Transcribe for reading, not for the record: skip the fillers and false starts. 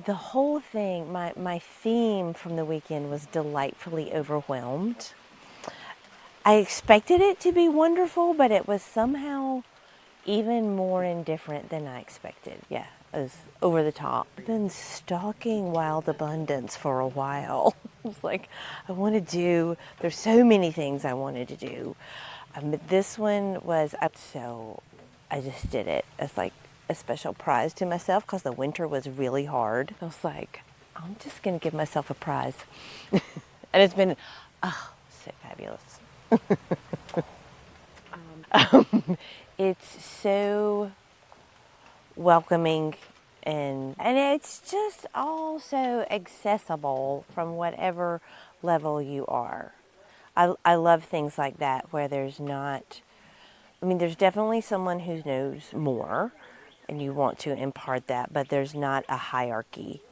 the whole thing, my theme from the weekend was delightfully overwhelmed. I expected it to be wonderful, but it was somehow even more indifferent than I expected. Yeah, it was over the top. I've been stalking Wild Abundance for a while. It's like, there's so many things I wanted to do. But this one was up, so I just did it as like a special prize to myself because the winter was really hard. I was like, I'm just going to give myself a prize. And it's been, so fabulous. It's so welcoming and it's just all so accessible from whatever level you are. I love things like that where there's not, there's definitely someone who knows more and you want to impart that, but there's not a hierarchy